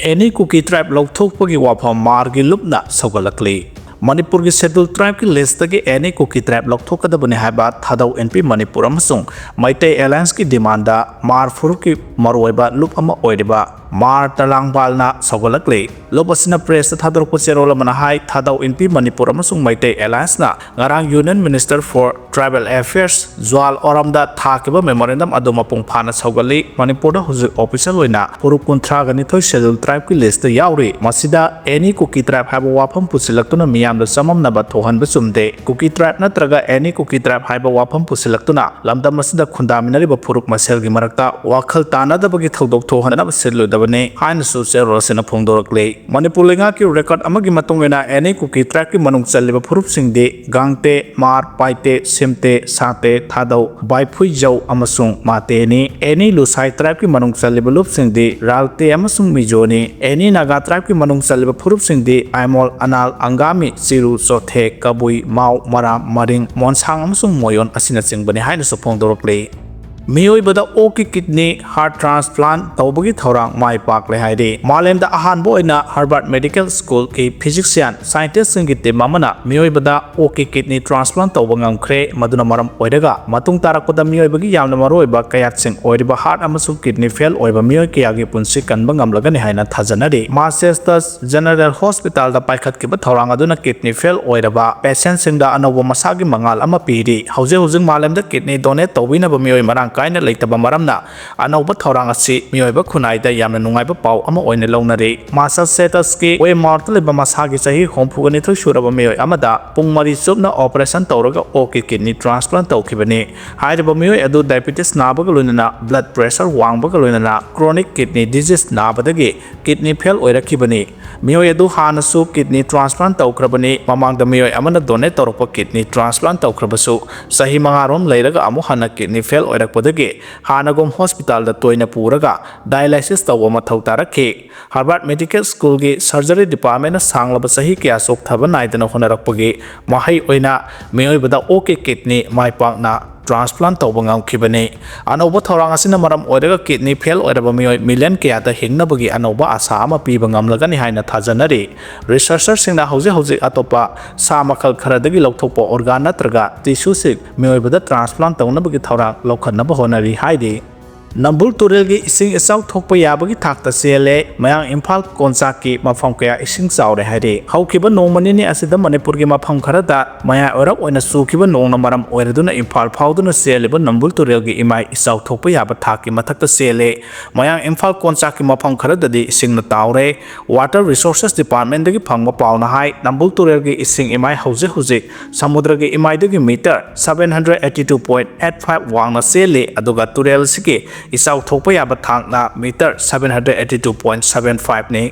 any Kuki tribe लौथोकपगी वाफम मार्गी लुपना सौगलकली मणिपुर की शेड्यूल ट्राइब की लिस्ट की एनी कुकी ट्राइब लौथोकदबने हाइबा थादौ एनपी मणिपुर अमसुंग मैतै एलायंस की डिमांड मार फुरुप की मरुइबा लुप अमा ओइरिबा मार तलांगबालना सौगलकली लुप असिना प्रेस थादरप चेरोल अमना हाई थादौ एनपी मणिपुर अमसुंग मैतै एलायंस ना ngarang union minister for tribal affairs Jual ओरमदा थाकिबा मेमोरेंडम अदु मपुंग फाना सौगली मणिपुर दा हुजिक ऑफिशियल ओइना फुरुप कुंथ्रा गनिथोय शेड्यूल ट्राइब की लिस्ट याउरी मसिदा एनी कुकी ट्राइब हाइबा वाफम पुसिलक्तुना मियामदा सममनबा थोहनबा सुमदे कुकी ट्राइब नत्रगा एनी कुकी ट्राइब हाइबा वाफम पुसिलक्तुना लमदम मसिदा खुंदामिनरिबा फुरुप मसेलगी मरक्ता वाखल तानादबगी थौदोक थोहनबा सिलुदबने हाइनसु चेरोसना फोंदोरकले मणिपुर लेंगा की रेकॉर्ड अमगी मतुंगेना एनी कुकी ट्राइब की मनुंग चलिबा फुरुप सिंगदे गांगते मार पाइते सिमते साते थादौ बाइफुइजौ अमसुंग मातेनी एनी लुसाई ट्राइब की मनुंग चलिबा लुप सिंगदे रालते अमसुंग मिजोनी एनी नागा ट्राइब की मनुंग चलिबा फुरुप सिंगदे आइमोल अनाल अंगामी चिरु चोथे कबुई माउ मराम मरिंग मोनसांग अमसुंग मोयोन असिना चिंगबने हाइनसु फोंदोरकले मियोइबदा ओकी किडनी हार्ट ट्रांसप्लांट तौबगी थौरांग माइ पाकले हाइदे मालेमदा अहानबो ओइना हार्वर्ड मेडिकल स्कूल की फिजिशियन साइंटिस्ट सिंगी टीम अमना मियोइबदा ओकी किडनी ट्रांसप्लांट तौब ngamkhre मदुना मरम ओइरगा मतुंग तारकदा मियोइबगी यामना मरोइबा कयातसिंग ओइरिबा हार्ट अमसुंग किडनी फेल ओइबा मियोइ कयागी पुंसि कनबा ngamlagani हाइना थाजनरे मासेस्टस जनरल हॉस्पिटल दा पाइखतकिबा थौरांग अदुना किडनी फेल ओइरबा पेशेंट सिंगदा अनौबा मसागी मंगाल अमा पीरी हौजे हुजिंग मालेमदा किडनी डोनेट तौबिनबा मियोइ मरांग कायना लेतबा मरमना अनौबा थौरांग असि मियोइबा खुनाइदा यामना नुंगाइबा पाउ अमा ओइना लौनरे मासेस्टस की वे मार्ट लेबा मसागी सही होमफुगनिथoi सुरबा मियोइ अमदा पुंग मरी चुपना ऑपरेशन तौरगा ओके किडनी ट्रांसप्लांट तौखिबने हाइरबा मियोइ अदु डायबिटीज नाबगा लोइनना ब्लड प्रेशर वांगबगा लोइनना क्रोनिक किडनी डिजीज नाबदगी किडनी फेल ओइरखिबने मियोइ अदु हानसु किडनी ट्रांसप्लांट तौखरबने ममांगदा मियोइ अमना डोनेट तौरपा किडनी ट्रांसप्लांट तौखरबसु सही मंगारोम लेरगा अमु हना किडनी फेल ओइरकपदगी हानगोम हॉस्पिटल दा तोइना पुरगा डायलाइसिस तौबा मथौ तारखे हार्वर्ड मेडिकल स्कूल की सर्जरी डिपार्टमेंट सांगलब सही क्या सोक्थबा नाइदना होनरकपगी महै ओइना मियोइबदा ओके किडनी माइपाकना ट्रांसप्लांट तौबा ngamkhibane अनौबा थौरांग असिना मरम ओइरगा किडनी फेल ओइरबा मियोइ मिलियन कयादा हिंगनबगी अनौबा आशा अमा पीबा ngamlagani हाइना थाजनरे रिसर्चर सिंगना हौजे हौजे अतोपा सा मखल खरदगी लौथोपा ऑर्गन नत्रगा टिश्यू सिक मियोइबदा ट्रांसप्लांट तौनबगी थौरांग लौखनबा होनरी हाइदे नंबुल तुरेल की इसिंग इचाउ थोकपा याबगी थाकता सेले मयांग इम्फाल कोनचाक की मफम कया इसिंग चाउरे हाइदे हौखिबा नोंमनिनि असिदा मणिपुर की मफम खरदा मया ओरक ओइना सुखिबा नोंगना मरम ओइरदुना इम्फाल फाउदुना सेलेबा नंबुल तुरेल की इमाइ इचाउ थोकपा याबा थाकी मथक्ता सेले मयांग इम्फाल कोनचाक की मफम खरददी इसिंगना ताउरे वाटर रिसोर्सेस डिपार्टमेंट दगी फंगबा पाउना हाइ नंबुल तुरेल की इसिंग इमाइ हौजे हौजे समुद्र की इमाइ दगी मीटर 782.85 वांगना सेले अदुगा तुरेल सिके इचाउ थोकपा याबा थांगना मीटर 782.75 ने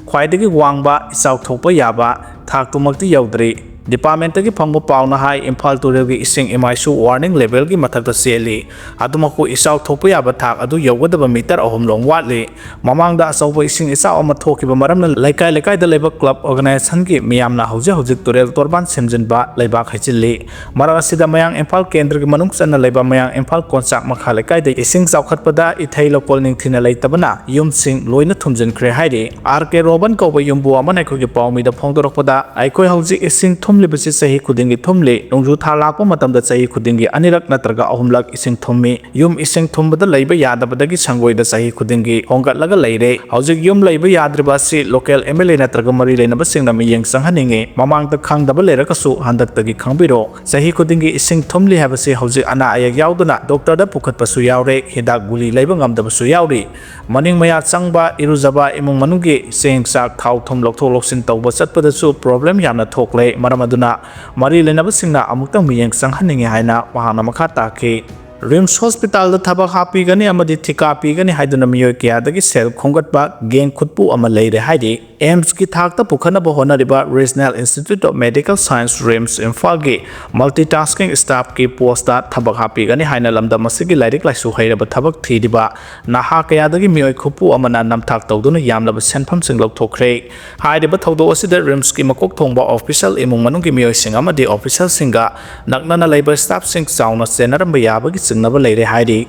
ख्वाइदगी वांगबा इचाउ थोकपा याबा थाकतुमक्ति यौद्री डिपार्टमेंट की फंगबा पाउना हाई इम्फाल तुरेल की इसिंग इमाइसु वार्निंग लेवल की मथक्ता सेली अदुमकु इचाउ थोकपा याबा थाक अदु यौगदबा मीटर अहुम लोंग वाटली ममांगदा अचौबा इसिंग इचाउ अमा थोकिबा मरमना लैकाय लैकायदा लेबा क्लब ऑर्गेनाइजेशन की मियामना हौजे हौजिक तुरेल तोरबान सेमजिनबा लेबाक हैचिली मरक असिदा मयांग इम्फाल केंद्र की मनुंग चन्ना लेबा मयांग इम्फाल कोनचाक मखा लैकायदा इसिंग चाउखतपदा इथै लोकल निंगथिना लैतबना युमसिंग लोइना थुमजिनख्रे हाइदे आरके रोबन कौबा युमबु अमना अखोगी पाउमीदा फोंदोरकपदा अखोय हौजिक इसिंग थुमलिबसि सही खुदिंगी थुमले नोंजु था लाकपा मतमदा सही खुदिंगी अनिरक नत्रगा अहुमलक इसिंग थुम्मी युम इसिंग थुमबदा लैबा यादबदगी संगोइदा सही खुदिंगी होंगतलगा लैरे हौजिक युम लैबा याद्रिबासि लोकल एमएलए नत्रगा मरी लेनबा सिंगना मियेंग संगहनिंगे ममांगदा खंगदबा लेरकसु हंदक्तगी खंगबिरो सही खुदिंगी इसिंग थुमली हाबसि हौजिक अना अयक याउदना डॉक्टरदा पुखतपसु याउरे हिदाक गुली लैबा ngamdabasु याउरी मनिंग मया चंगबा इरुजबा इमुंग मनुंगी सेंग साक थाउ थुम लौथोक लौसिन तौबा चतपदसु प्रॉब्लम यामना थोकले मरम अदुना मरी लेनबसिंगना अमुक्तंग मियेंग संगहनिंगे हाइना वहांगना मखा ताके रिम्स हॉस्पिटल थबक हापीगनी अमदी थिका पीगनी हाइदुना मियोय कयादगी सेल खोंगतबा गेंग खुतपु अमा लेरे हाइदे एम्स की थाकता पुखनबा होनरिबा regional institute of medical science RIMS Imphal की मल्टीटास्किंग स्टाफ की पोस्टा थबक हापीगनी हाइना लमदा मसिगी लाइरिक लाइसु हैरबा थबक थीदिबा नाहा कयादगी मियोय खुपु अमना नमथाक तौदुना यामलबा सेनफम सिंग लौथोखरे हाइदिबा थौदो असिदा रिम्स की मकोक थोंबा ऑफिशियल इमुंग मनुंगी मियोय सिंग अमदी ऑफिशियल सिंगा नकनना लेबर स्टाफ सिंग चाउना सेनरम याबगी चिंगनबा लेरे हाइरि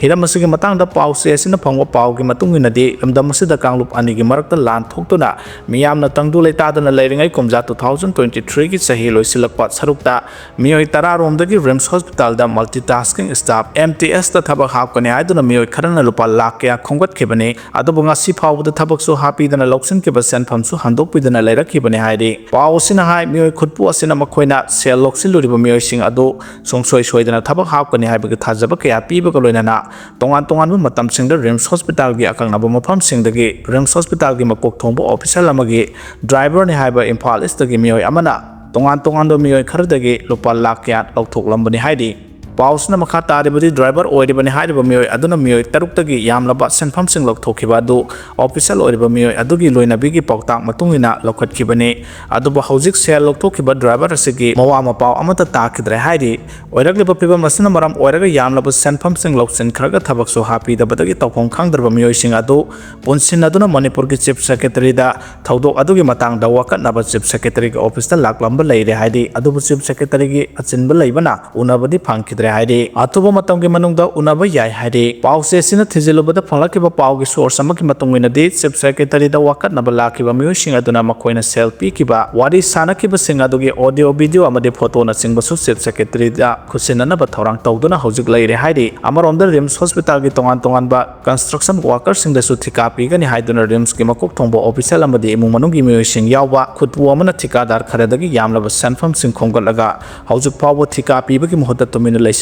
हिरम असिगे मतंगदा पाउ से असिना फंगवा पाउगी मतुंगिनदि लमदम असिदा कांगलुप अनिगी मरक्ता लान थोक्तुना मियामना तंगदु लेतादना लेरिंगै कुमजा 2023 की सही लोइसिलकपा सरुक्ता मियोय तरा रोमदगी रिम्स हॉस्पिटल दा मल्टीटास्किंग स्टाफ MTS ता थबक हापकने आइदुना मियोय खरना लुपा लाख कया खोंगतखिबने अदुबु ngasi फावबदा थबकसु हापीदना लौक्सिनखिबा सेनफमसु हंदोकपिदना लेरखिबने हाइरि पाउ असिना हाइ मियोय खुदपु असिना मखोइना सेल लौक्सिलुरिबा मियोयसिंग अदु सोंगसोय सोइदना थबक हापकने हाइबगे थाजबा कया पीबगा लोइनाना तोंगान तोंगान मतमसिंगदा रिम्स हॉस्पिटल गी अकंगनाबा मफमसिंगदगी रिम्स हॉस्पिटल गी मकोक थोंबा ऑफिसर अमगी ड्राइवर ने हाइबा इम्फाल ईस्टगी मियोय अमना तोंगान तोंगान मियोय खरदगी लुपा लाख कया लौथोकलंबनि हाइदि पाउसना मखा तारिबदि ड्राइवर ओइरिबनि हाइरिबा मियोय अदुना मियोय तरुक्तगी यामलबा सेनफमसिंग लौथोखिबा अदु ऑफिसर ओइरिबा मियोय अदुगी लोइनाबिगी पाउताक मतुंगिना लौखतखिबनि अदुबा हौजिक सेल लौथोखिबा ड्राइवर असिगी मवा मपाउ अमता ताखिद्रे हाइरि ओइरगलिबा फिबम असिना मरम ओइरगा यामलबा सेनफमसिंग लौसिन खरगा थबकसु हापीदबदगी तौफों खांगदरबा मियोयसिंग अदु पुनसिन अदुना मणिपुर की चीफ सेक्रेटरी दा थौदोक अदुगी मतंगदा वाकतनाबा चीफ सेक्रेटरी की ऑफिस दा लाकलंबा लेरे हाइरि अदुबु चीफ सेक्रेटरी की अचिनबा लेबना उनाबदि फांगखिद्रे हाइरि अतुबा मतम के मनुंगदा उनाबा याय हाइरि पाउसे सिना थिजिलुबदा फंगलाखिबा पाउगी सोर्स अमकी मतुंगिनदि चीफ सेक्रेटरी दा वाकतनाबा लाखिबा मियोयसिंग अदुना मखोइना सेल्फी किबा वारी सानखिबा सिंग अदुगी ऑडियो वीडियो अमदि फोटो ना सिंगबसु चीफ सेक्रेटरी दा खुसिननबा थौरांग तौदुना हौजिक लेरे हाइरि अमरोंदा रिम्स हॉस्पिटल की तोंगान तोंगानबा कंस्ट्रक्शन वर्कर सिंगदसु थिका पीगनि हाइदुना रिम्स की मकोक थोंबा ऑफिसर अमदि इमुंग मनुंगी मियोयसिंग यावबा खुदपु अमना ठिकादार खरदगी यामलबा सेनफम सिंग खोंगलगा हौजिक फावबा ठिका पीबगी मुहत्ता तुमिना लेसन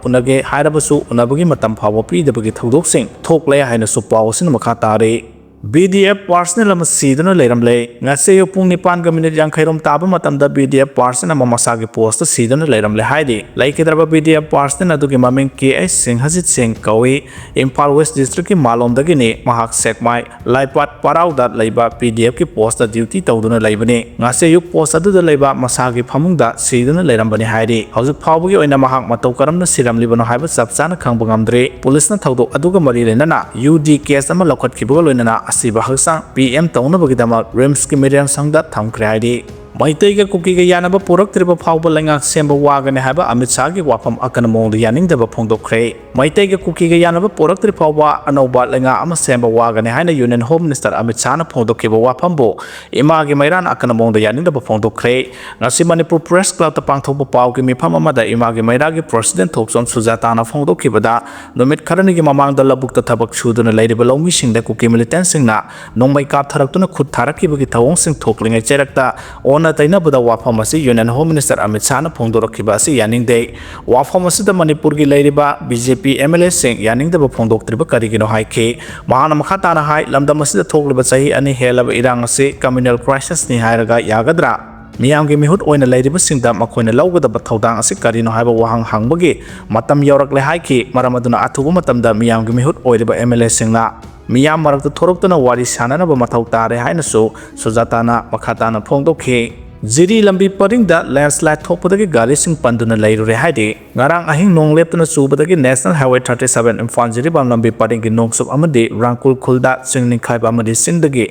उनगे हायरबसु उनबगी मतम फावबा पीदबगी थौदोकसिंग थोकले हायनसु पावसिन मखा तारे VDF पर्सनल अमा सीदुना लेरमले ngase pung 9 yankhairom taba matamda VDF person ama masagi post सीदुना लेरमले हाइदि लाइकेद्रबा VDF person अदुगी ममिंग esing हजित सिंह कौई इम्फाल वेस्ट डिस्ट्रिक्ट की मालोमदगिनी महाक सेकमाई लाइपाट पराउदा लेबा VDF की पोस्ट ड्यूटी तौदुना लेबने ngase युग पोस्ट अदुदा लेबा मसागी फमुंगदा सीदुना लेरमबने हाइदि हौजिक फावबगी ओइना महाक मतौ करमना सिरमलिबनो हाइबा सबसाना खंगबा ngamdre पुलिसना थौदोक अदुगा मरि लेनाना UD केस अमा लखतखिबगा लोइनाना असिबा हक्सांग PM तौनबगिदमक रिम्स की मीडियम संगदा थमख्रे हाइदि मैतैगा कुकीगा यानबा पुरक्त्रिबा फावबा लैंगाक सेंबा वागने हाइबा अमित शाह की वाफम अकन मोंग यानिंगदबा फोंदोखरे मैतैगा कुकीगा यानबा पुरक्त्रि फावबा अनौबा लैंगा अमा सेंबा वागने हाइना union home minister Amit Shah फोंदोखिबा वाफमबो इमागी मैरान अकन मोंग यानिंगदबा फोंदोखरे ngasi मणिपुर प्रेस क्लब ता पांगथोकबा पावगी मिफम अमादा इमागी मैरागी प्रेसिडेंट थोकसोम सुजाताना फोंदोखिबदा नुमित खरनिगी ममांगदा लबुकता थबक सुदुना लेरिबा लौमिसिंगदा कुकी मिलिटेंटसिंगना नोंमै कापथरक्तुना खुद थारक्किबगी थवोंगसिंग थोकलिङै चेरक्ता ओना तैनबदा वाफम असी union home minister Amit Shah फोंदोरखिबा असी यानिंगदे वाफम असिदा मणिपुर की लेरिबा BJP MLA सिंग यानिंगदबा फोंदोक्त्रिबा करिगिनो हाइखे महाना मखा ताना हाइ लमदम असिदा थोकलिबा चही अनि हेलब इरांग असी कम्युनल क्राइसिस नि हायरगा यागद्रा मियामगी मिहुत ओइना लेरिबा सिंगदा मखोइना लौगदबा थौदांग असी करिनो हाइबा वाहंग हांगबगी मतम यौरकले हाइखे मरम अदुना अथुबा मतमदा मियामगी मिहुत ओइरिबा MLA सिंगना मियाम मरक्ता थोरक्तुना वारी साननबा मथौ तारे हाइनसु सुजाताना मखाताना फोंदोखे जिरी लंबी परिंगदा लैंडस्लाइड थोपदगी गाड़ी सिंग पंदुना लेरुरे हाइदि ngarang ahing nong leptuna subadagi national highway 37 imphal jiribam lambi paringi nongsub amadi rangkul khulda singning khaiba amadi sindagi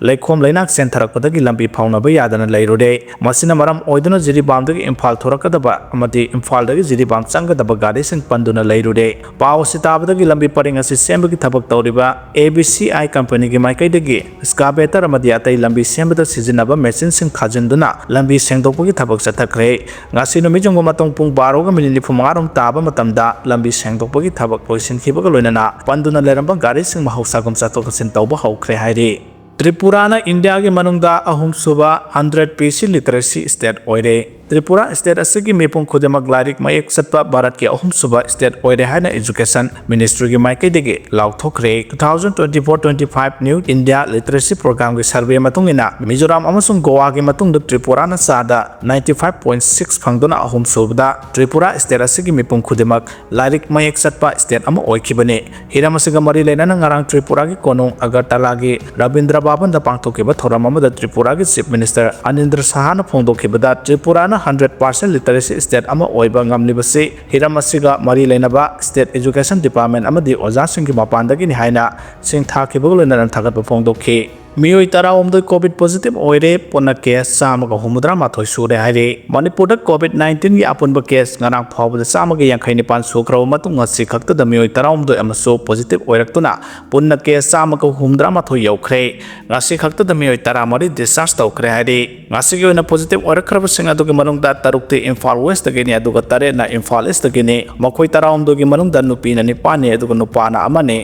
leikhom lainak sentharakpadagi lambi phaunaba yadana leirude masina maram oiduna jiribamdagi imphal thorakadaba amadi imphaldagi jiribam changadaba gaड़ी sing panduna leirude paw sitabadagi lambi paring asi sembagi thabak tawriba ABCI company gi maikaidagi excavator amadi atai lambi sembada sijinaba machine sing khajinduna lambi sengdokpagi thabak chathakre ngasi numijong matong pung 12 ga minute mangarom taba matamda lambi sengdokpagi thabak loisinkhibaka loinana panduna leramba gaड़ी sing mahausa gum chatoksin tawba haukhre hairi Tripura India के मनुंगदा अहुम सुबा 100% literacy state ओइरे Tripura state असगी मेपुंग खुदेमक लारिक मयेक सत्पा भारत के अहुम सुबा स्टेट ओइरे हाइना एजुकेशन मिनिस्ट्री की माइकैदेगे लाउथोखरे 2024-25 न्यू इंडिया लिटरेसी प्रोग्राम के सर्वे मतुंगिना मिजोराम अमसुंग गोवा के मतुंग त्रिपुरा न सादा 95.6 फंगदोना अहुम सुबदा त्रिपुरा स्टेट असगी मेपुंग खुदेमक लारिक मयेक सत्पा स्टेट अम ओइखिबने हिराम असगा मरि लेना ngarang त्रिपुरा की कोनुंग अगरतला की रविंद्र बाबन पांथोखिबा थोरम अमदा त्रिपुरा की चीफ मिनिस्टर अनिंद्र साहा फोंदोखिबदा त्रिपुरा 100% लिटरेसी स्टेट अमा ओइबा ngamlibase हिराम असिगा मरि लेनबा स्टेट एजुकेशन डिपार्टमेंट अमदी ओजा सिंह की मपानदगी नि हाइना सिंह थाखिबगो लेना थागत फोंदोखि मियोई तराओमदोई कोविड पॉजिटिव ओइरे पुना केस चामगा हुमुद्रा माथोई सुरे हाइरे मणिपुर कोविड 19 की अपुनब केस ngana फावद चामगा यांखै निपान सुख्रब मतुंग ngasi खक्तदा मियोई तराओमदोई अमसो पॉजिटिव ओइरक्तुना पुना केस चामगा हुमुद्रा माथोई यौख्रे ngasi खक्तदा मियोई तरामरी डिस्चार्ज तौख्रे हाइरे ngasi gi oina positive oirakhrabasing adugi manungda tarukti Imphal West dagini aduga tarena Imphal East dagini makhoi taraomdogi manungda nupi na nipani aduga nupana amane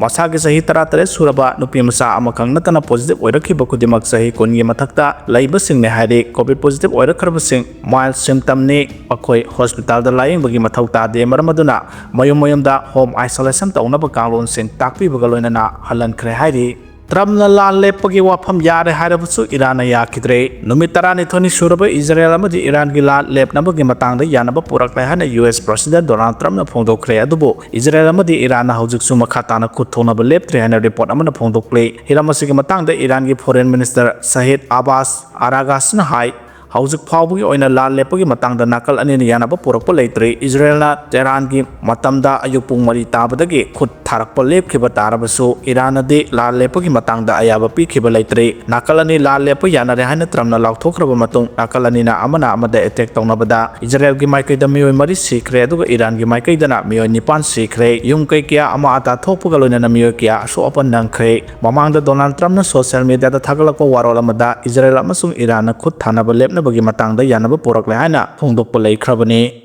masagi sahi 13 suraba nupi masa amakang natana positive oirakhiba kudimak sahi kungi mathakta laibasing ne haire covid positive oirakhrabasing mild symptom ne akhoi hospital da laying bagi mathau ta de maramaduna mayum da home isolation taunaba kanglon sing takpi bagaloina na halan khre haire Trump la lepagi wafam yare harabusu Iran ya kidre numitara thoni suraba Israel amadi Iran gi la lep nabagi matangda yanaba purak hana US President Donald Trump na phongdokre adubu Israel amadi Iran na haujik suma khatana kuthona ba leptri hana report amana phongdokle hiramasi gi matangda Iran gi foreign minister Sahid Abbas Araghchi na hai haujik phawbugi oina la lepagi matangda nakal ani yanaba purakpa leitre Israel na Tehran gi matamda ayupung mari tabadagi khut tharakpa lepkhiba tarabasu Iran adi la lepagi matangda ayaba pikhiba leitre nakalani la lepa yanare hana Trump na lauthokraba matung nakalani na amana amada attack tawnabada Israel gi maikai da mioi mari sikre aduga Iran gi maikai da na mioi nipan sikre yung kai kya ama ata thokpuga loina na mioi kya so apan nangkhre mamangda Donald Trump na social media da thagalakpa warol amada Israel amasung Iran na khut thanaba lepna bagi matangda yanaba purakle hana phongdokpa leikrabani